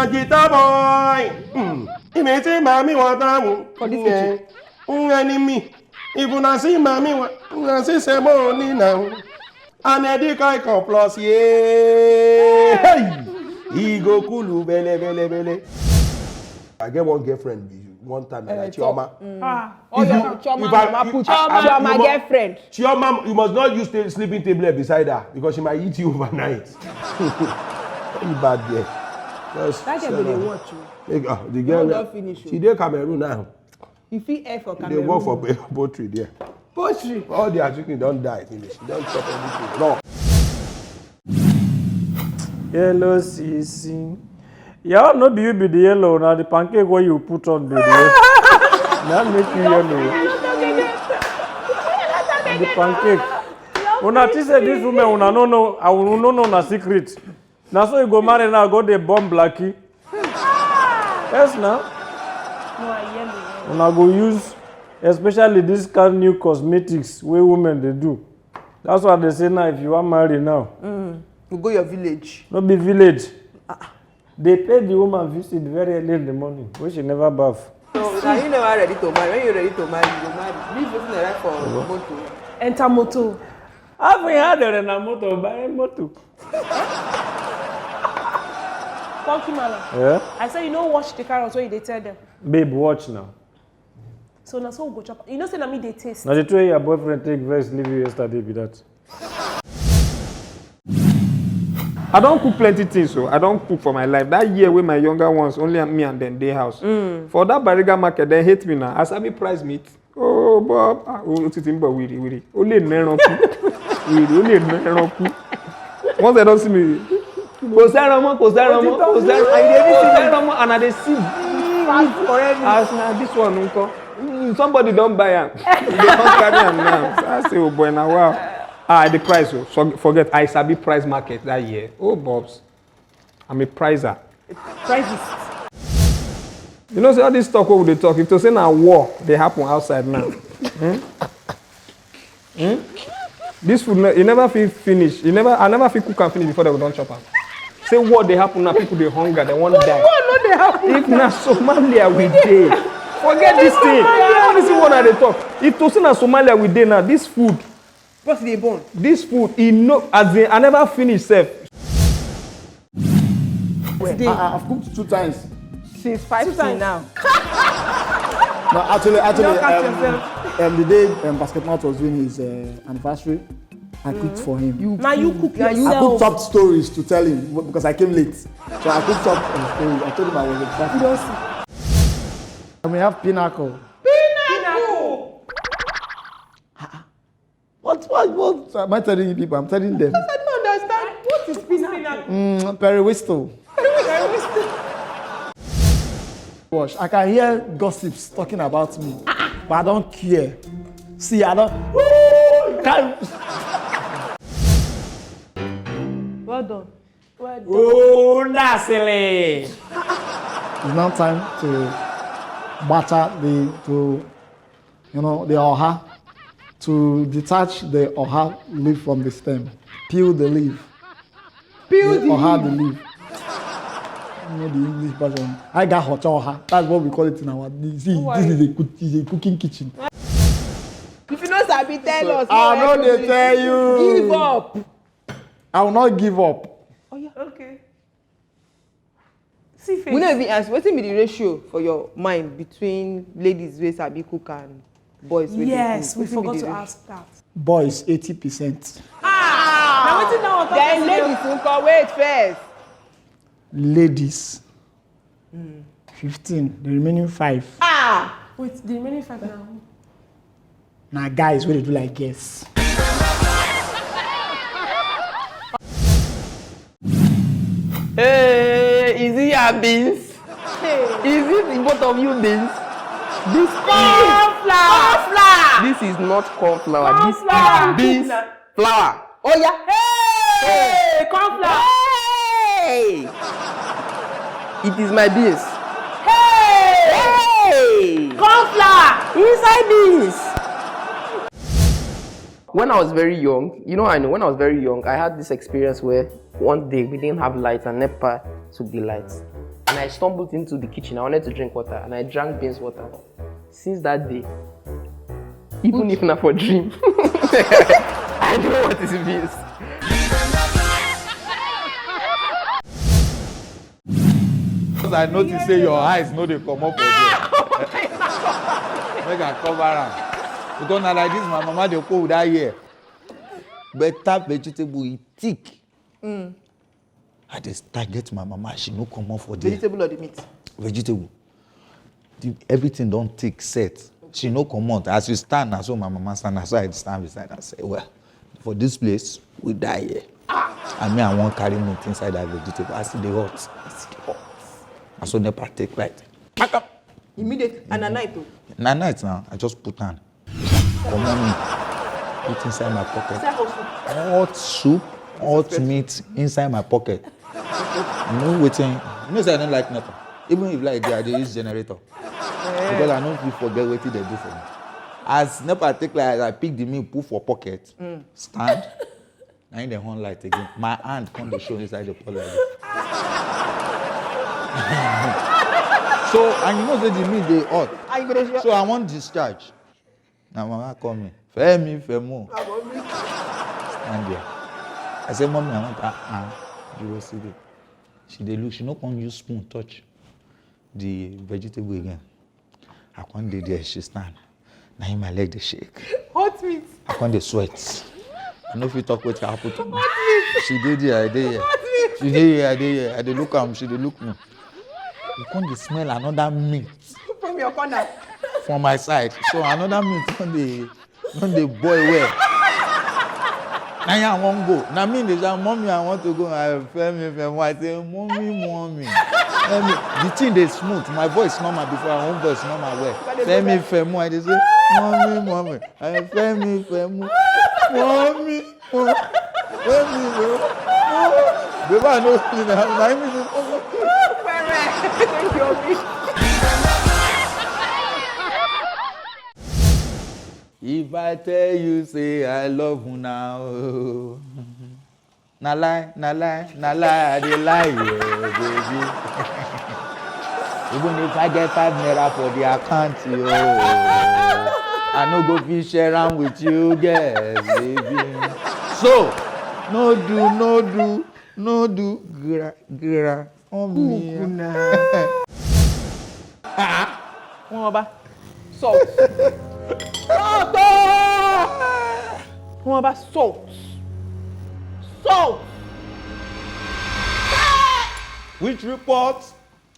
Guitar boy. Imagine mommy what I'm For this enemy. Even I see mommy what I see some money now. And a dick I can plus yeah. He go cool bele. I get one girlfriend one time like Chioma. Chioma girlfriend. Chioma, you must not use the sleeping table beside her because she might eat you overnight. Very bad girl. That girl they watch you. The girl don't finish you. She dey Cameroon now. You feel air for Cameroon. They work for poultry there. Poultry. All their chicken don't die finish. She don't chop everything. No. Yellow sissy. Yeah, no be you be the yellow now. The pancake what you put on be the yellow. That make you yellow. The pancake. Una say this woman una no, I will no na secret. Now so you go marry now, go the bomb blackie. Yes now. No, I yellow. Una go use, especially this kind of new cosmetics where women they do. That's what they say now. If you want marry now, You go your village. not be village. They pay the woman visit very early in the morning, when she never bath. So now you never ready to marry. When you're ready to marry, you go marry. Leave waiting the right for motor. Enter motor. I've had her in a motor, buy a motor. Funky man. Yeah? I say you know wash the carrots when they tell them. Babe, watch now. So now so go chop. You know say na me they taste. Now the two your boyfriend take verse leave you yesterday be that. I don't cook plenty things, so I don't cook for my life. That year when my younger ones, only me and then they house. For that Bariga market, they hate me now. As I be price meat. Oh, Bob. Oh, Titimba, weary. Only neroku. Only neroku. Once they don't see me, Kosaramo. And I see as now this one, uncle. Somebody don't buy them. They don't carry them now. So I say, oh boy, now wow. The price, so forget, I sabi price market that year. Oh, Bobs. I'm a pricer. Prices. You know, see all this talk what they talk. If to say now war, they happen outside now. This food, you never feel finish. I never feel cook and finish before they don't chop am. Say war, they happen now, people they hunger, they want die. No, they happen. If na Somalia we dey, forget this thing. This is what they talk. If to say na Somalia we dey now, this food. What's the bone? This food, as in, I never finish self. I've cooked 2 times. Since 5 times now. No, actually, Don't catch yourself. the day Basketball was doing his anniversary, I cooked for him. Now you cook yourself. I cooked up stories to tell him because I came late. So I cooked up stories. I told him I was a traffic. And we have pinnacle. What am I telling you people? I'm telling them. I don't understand. What is pinnacle? Periwisto. Wash. I can hear gossips talking about me, but I don't care. See, I don't. Well done. Oh, nasty. It's now time to batter the oha, to detach the oha leaf from the stem. Peel the leaf. Peel the oha the leaf. You know the English version. I got hot oha. That's what we call it in our. This is a cooking kitchen. If you know Sabi, tell us. I know they tell you. Give up. I will not give up. Oh yeah. Okay. See face. We don't even ask. What's the ratio for your mind between ladies wey sabi cook and boys wey Yes, we forgot to ask that. Boys 80%. Now wetin that one talk Then ladies nko wait first. Ladies 15. The remaining 5. Wait, the remaining 5 now. Now guys, what they do like guess. Hey, is it your beans? Hey. Is it the both of you beans? This Corn flour. This is not corn flour. Corn This flour. is beans flour. Oh yeah. Hey, corn flour. Hey. It is my beans. Hey, Corn flour inside beans. When I was very young, when I was very young, I had this experience where one day we didn't have lights and NEPA took the lights. and I stumbled into the kitchen. I wanted to drink water, and I drank beans water. Since that day, even if not for dream, I know what is beans. Because I noticed say your eyes no dey come up for there. Make I cover am. Because na like this my mama dey cook that year. Better vegetable e thick. I dey target my mama, she no come up for there. Vegetable or the meat? Vegetable. Everything don thick set. She no come out. As you stand, na so my mama stand. Na so I stand beside her. Say, well, for this place, we die here. I mean, I wan carry meat inside that vegetable. I see the hot. I so never take right. Immediate and a night too. Na night now, I just put hand. Come on me. Put inside my pocket. Hot soup, hot meat inside my pocket. You know wetin? You know say I don't like nothing. Even if like I dey use generator. Because I no fit forget wetin they do for me. As never take like I pick the meat, put for pocket, stand. Now in the horn light again. My hand come to show inside the pot like this. So, and you know say the meat dey hot. So I want discharge. Now mama call me. Femi, Femo. Stand there. I say, mommy, I want you will see it. She dey look, she no come use spoon touch the vegetable again. I can't dey there, she stand. Now in my leg dey shake. Hot meat. I can't dey sweat. I no fit talk wetin happen to me. She dey there, I dey here. She dey here, I dey here. I dey look am, she dey look me. You can't dey smell another meat From your corner. from my side. So another meat can't dey boil well. Now I won't go. Now me dey say, mommy, I want to go. I Femi. I say, mommy. The thing dey smooth. My voice normal before my own voice normal well. Femi. I dey say, mommy. I Femi. Mommy. Baby, I know you now. I mean, if I tell you, say I love you now. Na lie, I dey lie, baby. Even if I get 5 naira for the account, I no go fit share am with you, girls, baby. So, no do, gra, on me. Salt. Salt. Which report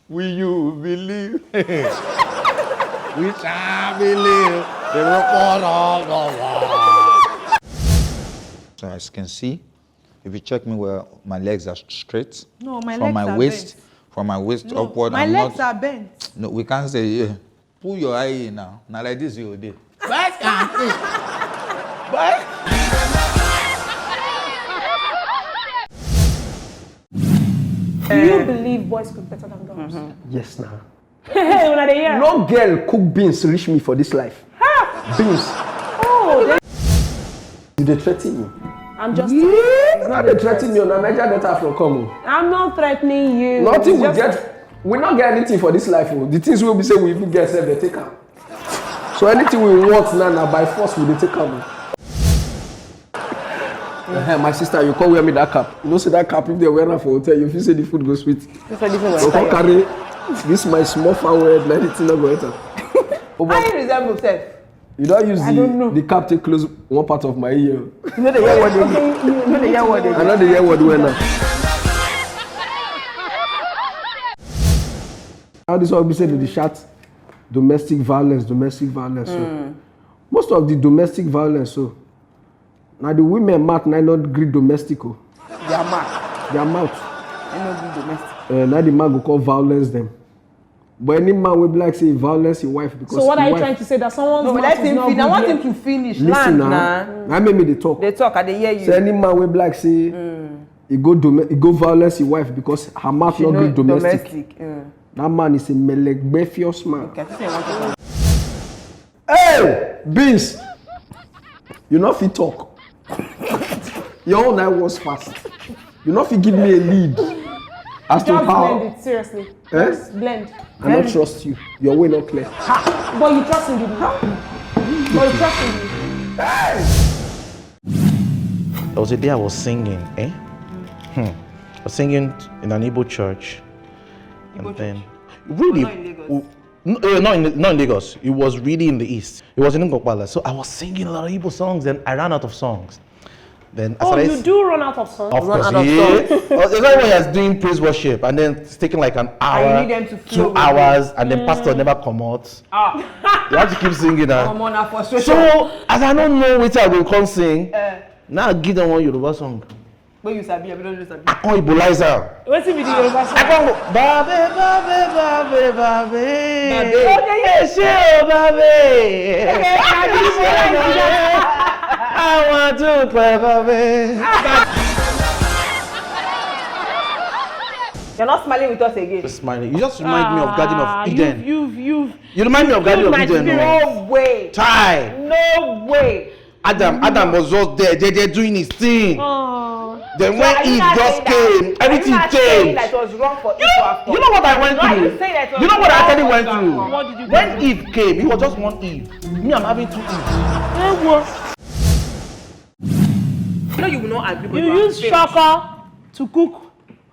will you believe? We shall believe the report of the world. So as you can see, if you check me well, my legs are straight. No, my from legs my are waist, bent. From my waist No, upward. my I'm legs not, are bent. No, we can't say, yeah. Pull your eye in now. Now like this you did. But Do you believe boys cook better than girls? Yes, now. Hey, when are they here? No girl cook beans to reach me for this life. Beans. Oh, You dey threaten me. I'm just. It's not dey threaten me on a major daughter from come. I'm not threatening you. Nothing we Just- get. We not get anything for this life. Oh. The things we be say we even get self, they take am. So anything we want now by force we dey take am. My sister, you come wear me that cap. You know, see that cap if they wear am for hotel, you feel say the food go sweet. So come carry this my small fan wear, like the thing not go enter. How you resemble self? You don't use the cap to close one part of my ear. You know the hear what they do. You know the hear what they do. I know the hear what we now. How this one be said in the chat? Domestic violence. So, most of the domestic violence, so now the women mouth now not greet domestic. Oh. Their mouth. Their mouth. I know be domestic. Now the man go call violence them. But any man will be like say violence your wife because. So what are you wife, trying to say that someone's No, but mouth let is him not finish. good I want yet? him to finish. listen Land, now. nah. I make me they talk. They talk and they hear you. So any man will be like say he go violence your wife because her mouth She not know greet domestic. Mm. That man is a melegbefious man. Okay, I say I want to talk. Hey, Beans, you not fit talk. Your own eye was fast. You not fit give me a lead. As to Just how blend it, seriously. Eh? Just blend. I not trust you. Your way not clear. But you trust in the But you trust in the There was a day I was singing, I was singing in an Igbo church. And then, really, not in Lagos. It was really in the east. It was in Ngokpala. So I was singing a lot of Igbo songs, and I ran out of songs. Then I started you do run out of songs? Of course, it's like when you're doing praise worship, and then it's taking like an hour, And you need them to flow 2 with hours, and then pastor never come out. You have to keep singing that. I'm on a frustration. So, as I don't know which I will come sing, now I give them one Yoruba song. But you sabi, I don't know sabi. I can't Ebolize her. What's it with the Yoruba song? I can't go, babe, babe, babe, babe. Okay, yes, babe. I want to play, babe. You're not smiling with us again. Smiling. You just remind me of Garden of Eden. You've. You remind me of Garden of Eden. No way. Try. No way. Adam was just there. They're doing his thing. Then when Are you Eve not just saying came, that- everything are you not saying changed. that it was wrong for Eve to have You know what I went No, are you through? saying that it was You know what I actually went wrong through? for- What did you go When Eve came, it was just one Eve. Me, I'm having 2 Eves. You know you will not agree. but You have use to finish. shocker to cook.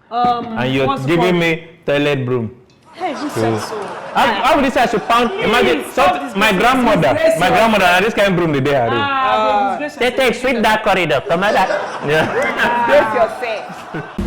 And you're what's it giving called? me toilet broom. Hey, who said so? How would this say I should pound? Imagine, stop this my business. grandmother, Disgrace my your- grandmother, and this kind of broom the day I Ah, the disgrace They yourself. take sweep that corridor. Come on, that. Yeah. Brace yourself.